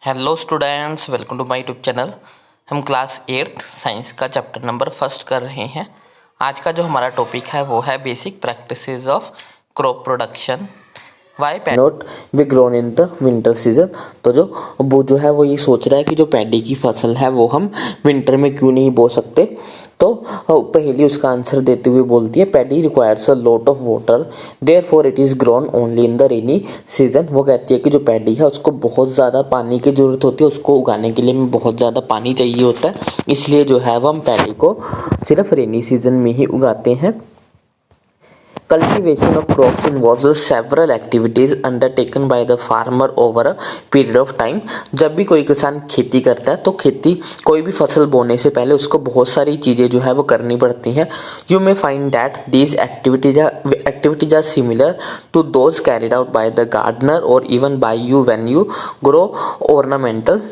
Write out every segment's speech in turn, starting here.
Hello students, welcome to my YouTube channel. हम class 8th science का chapter number first कर रहे हैं। आज का जो हमारा टॉपिक है वो है basic practices of crop production. Why not be grown in the winter season. तो जो है वो ये सोच रहा है कि जो पैडी की फसल है वो हम विंटर में क्यों नहीं बो सकते। तो पहली उसका आंसर देते हुए बोलती है paddy requires a lot of water, therefore it is grown only in the rainy season. वो कहती है कि जो पैडी है उसको बहुत ज़्यादा पानी की ज़रूरत होती है, उसको उगाने के लिए हमें बहुत ज़्यादा पानी चाहिए होता है, इसलिए जो है वो हम पैडी को सिर्फ रेनी सीजन में ही उगाते हैं। Cultivation of crops involves several activities undertaken by the farmer over a period of time। जब भी कोई किसान खेती करता है तो कोई भी फसल बोने से पहले उसको बहुत सारी चीज़ें जो है वो करनी पड़ती हैं। You may find that these activities are similar to those carried out by the gardener or even by you when you grow ornamental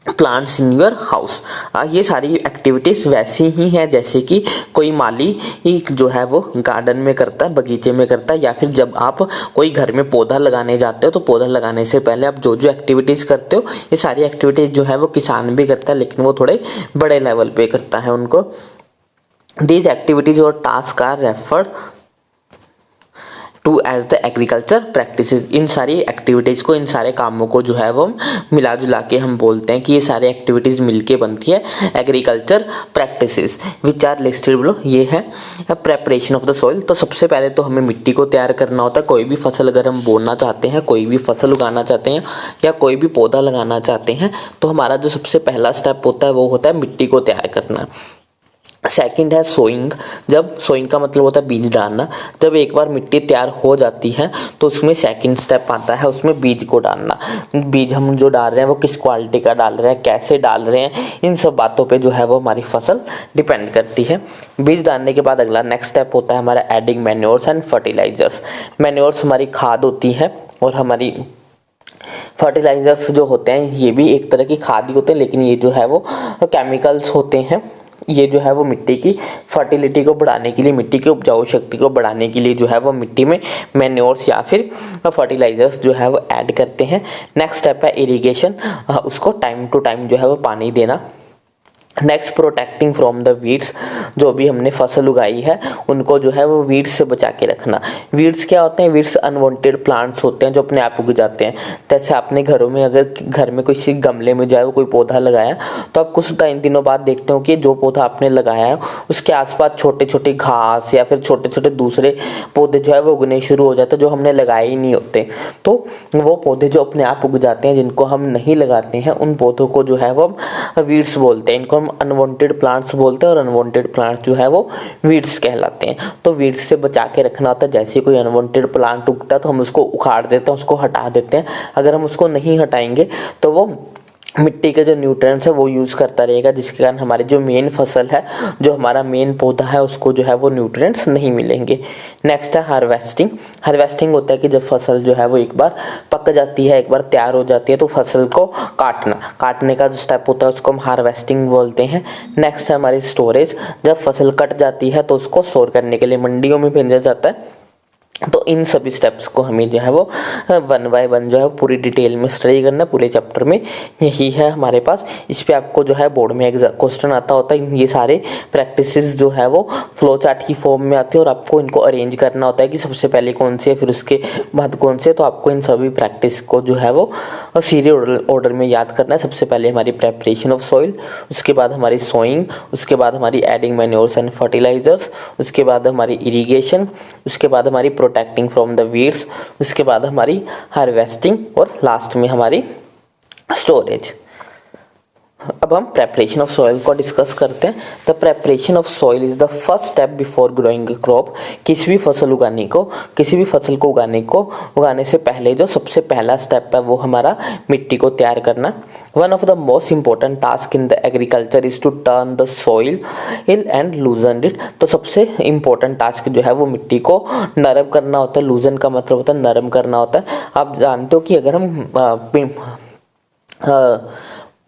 plants in your house. ये सारी एक्टिविटीज़ वैसी ही हैं जैसे कि कोई माली जो है वो गार्डन में करता है, बगीचे में करता है, या फिर जब आप कोई घर में पौधा लगाने जाते हो तो पौधा लगाने से पहले आप जो जो एक्टिविटीज़ करते हो, ये सारी एक्टिविटीज़ जो है वो किसान भी करता है, लेकिन वो थोड़े बड़े लेवल पे करता है उनको। दीज एक्टिविटीज़ और task are referred to as the agriculture practices. इन सारी एक्टिविटीज़ को, इन सारे कामों को जो है वो मिला जुला के हम बोलते हैं कि ये सारी एक्टिविटीज़ मिलके बनती है agriculture practices which are listed below. ये है प्रेपरेशन ऑफ द सॉइल। तो सबसे पहले तो हमें मिट्टी को तैयार करना होता है। कोई भी फसल अगर हम बोना चाहते हैं, कोई भी फसल उगाना चाहते हैं या कोई भी पौधा लगाना चाहते हैं, तो हमारा जो सबसे पहला स्टेप होता है वो होता है मिट्टी को तैयार करना। सेकंड है सोइंग। जब सोइंग का मतलब होता है बीज डालना। जब एक बार मिट्टी तैयार हो जाती है तो उसमें सेकंड स्टेप आता है, उसमें बीज को डालना। बीज हम जो डाल रहे हैं वो किस क्वालिटी का डाल रहे हैं, कैसे डाल रहे हैं, इन सब बातों पे जो है वो हमारी फसल डिपेंड करती है। बीज डालने के बाद अगला नेक्स्ट स्टेप होता है हमारा adding manures and fertilisers. Manures हमारी खाद होती है और हमारी फर्टिलाइजर्स जो होते हैं ये भी एक तरह की खाद ही होते हैं, लेकिन ये जो है वो केमिकल्स होते हैं। ये जो है वो मिट्टी की फर्टिलिटी को बढ़ाने के लिए, मिट्टी की उपजाऊ शक्ति को बढ़ाने के लिए जो है वो मिट्टी में मैन्योर्स या फिर फर्टिलाइजर्स जो है वो ऐड करते हैं। नेक्स्ट स्टेप है इरिगेशन। उसको टाइम टू टाइम जो है वो पानी देना। Next protecting from the weeds. जो भी हमने फसल उगाई है उनको जो है वो वीड्स से बचा के रखना। वीड्स क्या होते हैं? वीड्स अनवांटेड प्लांट्स होते हैं जो अपने आप उग जाते हैं। जैसे आपने घरों में, अगर घर में किसी गमले में जो है वो कोई पौधा लगाया तो आप कुछ दिनों बाद देखते हो कि जो पौधा आपने लगाया है उसके आसपास छोटे छोटे घास या फिर छोटे छोटे दूसरे पौधे जो है वो उगने शुरू हो जाते हैं जो हमने लगाए ही नहीं होते। तो वो पौधे जो अपने आप उग जाते हैं, जिनको हम नहीं लगाते हैं, उन पौधों को जो है वो हम वीड्स बोलते हैं। इनको अनवांटेड प्लांट्स बोलते हैं और अनवांटेड प्लांट्स जो है वो वीड्स कहलाते हैं। तो वीड्स से बचा के रखना होता है। जैसे कोई अनवांटेड प्लांट उगता है तो हम उसको उखाड़ देते हैं, उसको हटा देते हैं। अगर हम उसको नहीं हटाएंगे तो वो मिट्टी के जो न्यूट्रिएंट्स है वो यूज़ करता रहेगा, जिसके कारण हमारी जो मेन फसल है, जो हमारा मेन पौधा है, उसको जो है वो न्यूट्रिएंट्स नहीं मिलेंगे। नेक्स्ट है हार्वेस्टिंग। हार्वेस्टिंग होता है कि जब फसल जो है वो एक बार पक जाती है, एक बार तैयार हो जाती है, तो फसल को काटने का जो स्टेप होता है उसको हम हार्वेस्टिंग बोलते हैं। नेक्स्ट है हमारी स्टोरेज। जब फसल कट जाती है तो उसको स्टोर करने के लिए मंडियों में भेजा जाता है। तो इन सभी स्टेप्स को हमें जो है वो वन बाय वन जो है पूरी डिटेल में स्टडी करना है। पूरे चैप्टर में यही है हमारे पास। इस पे आपको जो है बोर्ड में क्वेश्चन आता होता है। ये सारे प्रैक्टिसेस जो है वो फ्लो चार्ट की फॉर्म में आती है और आपको इनको अरेंज करना होता है कि सबसे पहले कौन से है, फिर उसके बाद कौन से। तो आपको इन सभी प्रैक्टिस को जो है वो सीरियल ऑर्डर में याद करना है। सबसे पहले हमारी प्रेपरेशन ऑफ सॉइल, उसके बाद हमारी सोइंग, उसके बाद हमारी एडिंग मैन्योर्स एंड फर्टिलाइजर्स, उसके बाद हमारी इरीगेशन, उसके बाद हमारी प्रोटेक्टिंग फ्रॉम द वीड्स, उसके बाद हमारी हार्वेस्टिंग और लास्ट में हमारी स्टोरेज। अब हम प्रेपरेशन ऑफ सॉइल को डिस्कस करते हैं। The preparation of soil is the first step before growing crop. किसी भी फसल को उगाने से पहले जो सबसे पहला स्टेप है वो हमारा मिट्टी को तैयार करना। One of the most important task in the agriculture is to turn the soil and loosen it. तो सबसे इंपॉर्टेंट टास्क जो है वो मिट्टी को नरम करना होता है। लूजन का मतलब होता है नरम करना होता है। आप जानते हो कि अगर हम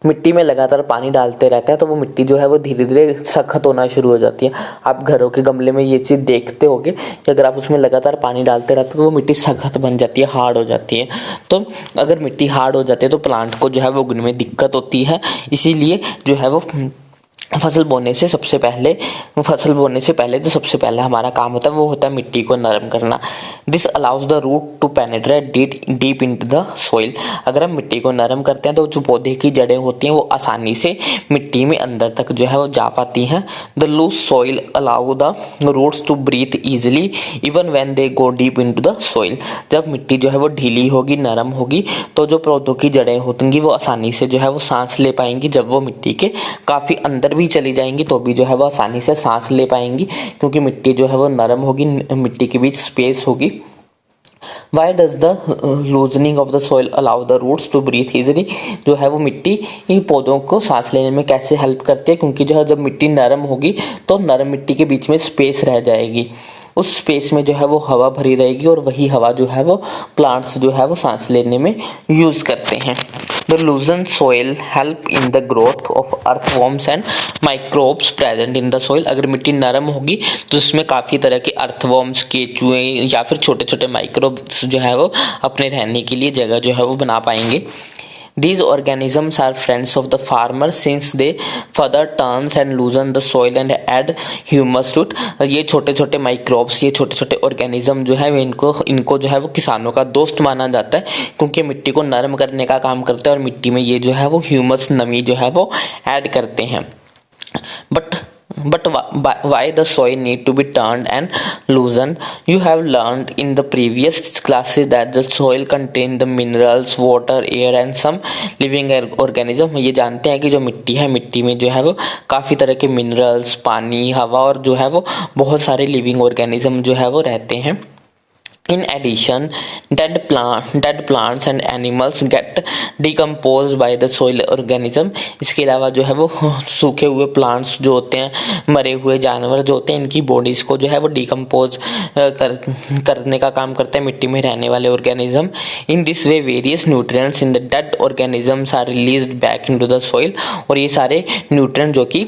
मिट्टी में लगातार पानी डालते रहते हैं तो वो मिट्टी जो है वो धीरे धीरे सख्त होना शुरू हो जाती है। आप घरों के गमले में ये चीज़ देखते होगे कि अगर आप उसमें लगातार पानी डालते रहते हो तो वो मिट्टी सख्त बन जाती है, हार्ड हो जाती है। तो अगर मिट्टी हार्ड हो जाती है तो प्लांट को जो है वो उगने में दिक्कत होती है। इसीलिए जो है वो फसल बोने से पहले जो सबसे पहले हमारा काम होता है वो होता है मिट्टी को नरम करना। This allows the root to penetrate deep into the soil. अगर हम मिट्टी को नरम करते हैं तो जो पौधे की जड़ें होती हैं वो आसानी से मिट्टी में अंदर तक जो है वो जा पाती हैं। The loose soil allow the roots to breathe easily even when they go deep into the soil. जब मिट्टी जो है वो ढीली होगी, नरम होगी, तो जो पौधों की जड़ें होंगी वो आसानी से जो है वो सांस ले पाएंगी। जब वो मिट्टी के काफ़ी अंदर भी चली जाएंगी तो भी जो है वो आसानी से सांस ले पाएंगी, क्योंकि मिट्टी जो है वो नरम होगी, मिट्टी के बीच स्पेस होगी। Why does the loosening of the soil allow the roots to breathe easily? जो है वो मिट्टी इन पौधों को सांस लेने में कैसे हेल्प करती है? क्योंकि जो है जब मिट्टी नरम होगी तो नरम मिट्टी के बीच में स्पेस रह जाएगी। उस स्पेस में जो है वो हवा भरी रहेगी और वही हवा जो है वो प्लांट्स जो है वो सांस लेने में यूज़ करते हैं। The loosened soil help in the growth of earthworms and microbes present in the soil। अगर मिट्टी नरम होगी तो इसमें काफ़ी तरह के अर्थवॉर्म्स, केचुए या फिर छोटे छोटे माइक्रोब्स जो है वो अपने रहने के लिए जगह जो है वो बना पाएंगे। These organisms are friends of the farmer since they further turns and loosen the soil and add humus to it। ये छोटे छोटे माइक्रोब्स, ये छोटे छोटे ऑर्गेनिज्म जो है इनको जो है वो किसानों का दोस्त माना जाता है, क्योंकि मिट्टी को नरम करने का काम करते हैं और मिट्टी में ये जो है वो ह्यूमस, नमी जो है वो ऐड करते हैं। But why the soil need to be turned and loosened? You have learned in the previous classes that the soil contain the minerals, water, air and some living organism। ये जानते हैं कि जो मिट्टी है, मिट्टी में जो है वो काफ़ी तरह के मिनरल्स, पानी, हवा और जो है वो बहुत सारे लिविंग ऑर्गेनिज्म जो है वो रहते हैं। In addition, dead plants and animals get decomposed by the soil organism। इसके अलावा जो है वो सूखे हुए प्लांट्स जो होते हैं, मरे हुए जानवर जो होते हैं, इनकी बॉडीज़ को जो है वो डिकम्पोज करने का काम करते हैं मिट्टी में रहने वाले organism. In this way various nutrients in the dead organisms are released back into the soil. और ये सारे न्यूट्रिएंट जो कि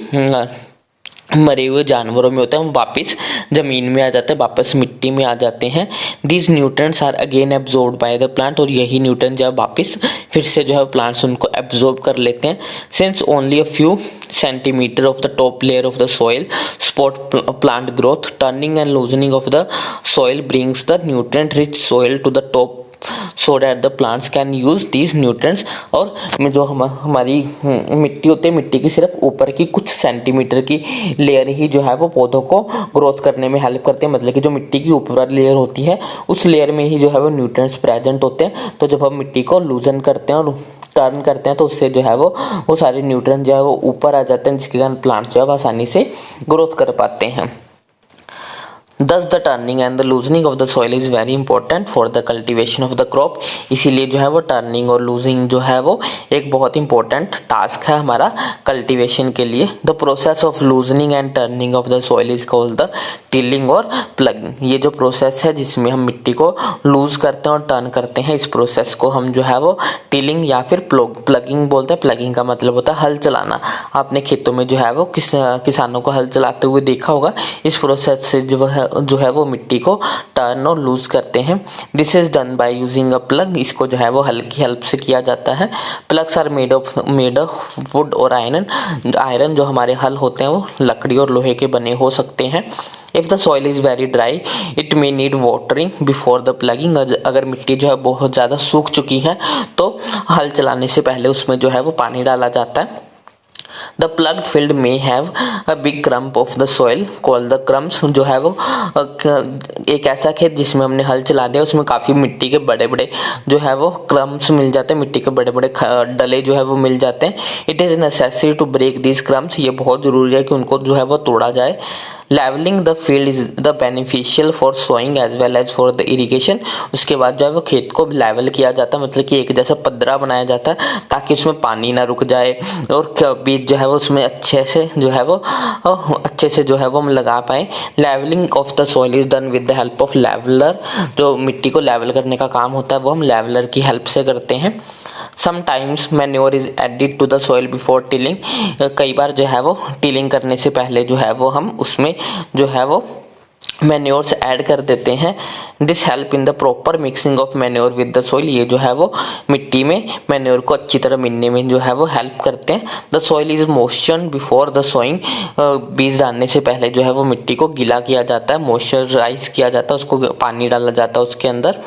मरे हुए जानवरों में होते हैं वो वापस ज़मीन में आ जाते हैं, वापस मिट्टी में आ जाते हैं। These nutrients are again absorbed by the plant. और यही न्यूट्रिएंट जब वापस फिर से जो है प्लांट्स उनको एब्जॉर्ब कर लेते हैं। Since only a few centimetre of the top layer of the soil support plant growth, turning and loosening of the soil brings the nutrient rich soil to the top so that the plants can use these nutrients। और जो हमारी मिट्टी होती है, मिट्टी की सिर्फ ऊपर की कुछ सेंटीमीटर की लेयर ही जो है वो पौधों को ग्रोथ करने में हेल्प करते हैं। मतलब कि जो मिट्टी की ऊपर लेयर होती है उस लेयर में ही जो है वो न्यूट्रिएंट्स प्रेजेंट होते हैं। तो जब हम मिट्टी को लूजन करते हैं और टर्न करते हैं तो उससे जो है वो सारे न्यूट्रिएंट जो है वो ऊपर आ जाते हैं, जिसके कारण प्लांट जो है वो आसानी से ग्रोथ कर पाते हैं। Thus the turning and the loosening of the soil is very important for the cultivation of the crop। इसीलिए जो है वो टर्निंग और लूजिंग जो है वो एक बहुत इंपॉर्टेंट टास्क है हमारा कल्टीवेशन के लिए। The process of loosening and turning of the soil is called the tilling और प्लगिंग। ये जो प्रोसेस है जिसमें हम मिट्टी को लूज करते हैं और टर्न करते हैं, इस प्रोसेस को हम जो है वो टिलिंग या फिर प्लगिंग बोलते हैं। प्लगिंग का मतलब होता है हल चलाना। आपने खेतों में जो है वो किसानों को हल चलाते हुए देखा होगा। इस प्रोसेस से जो है वो मिट्टी को टर्न और लूज करते हैं। This is done by using a plug. इसको जो है वो हल की हेल्प से किया जाता है। Plugs are made of wood और आयरन। जो हमारे हल होते हैं वो लकड़ी और लोहे के बने हो सकते हैं। If the soil is very dry it may need watering before the plugging. अगर मिट्टी जो है बहुत ज़्यादा सूख चुकी है तो हल चलाने से पहले उसमें जो है वो पानी डाला जाता है। The plugged field may have a big clump of the soil called the crumbs। जो है वो एक ऐसा खेत जिसमें हमने हल चला दिया उसमें काफ़ी मिट्टी के बड़े बड़े जो है वो क्रम्स मिल जाते हैं, मिट्टी के बड़े बड़े डले जो है वो मिल जाते हैं। It is necessary to break this crumbs. ये बहुत ज़रूरी है कि उनको जो है वो तोड़ा जाए। Levelling the field is the beneficial for sowing as well as for the irrigation. उसके बाद जो है वो खेत को लेवल किया जाता है, मतलब कि एक जैसा पद्धरा बनाया जाता है ताकि उसमें पानी ना रुक जाए और बीज जो है वो उसमें अच्छे से जो है वो हम लगा पाए। Levelling of the soil is done with the help of leveller. जो मिट्टी को लेवल करने का काम होता है वो हम लेवलर की हेल्प से करते हैं। Sometimes manure is added to the soil before tilling, कई बार जो है वो टिलिंग करने से पहले जो है वो हम उसमें जो है वो मैन्योर्स ऐड कर देते हैं। This help in the proper mixing of manure with the soil, ये जो है वो मिट्टी में मैन्योर को अच्छी तरह मिलने में जो है वो हेल्प करते हैं। The soil is moistured before the sowing, बीज डालने से पहले जो है वो मिट्टी को गीला किया जाता है, मॉइस्चराइज किया जाता है, उसको पानी डाला जाता है उसके अंदर।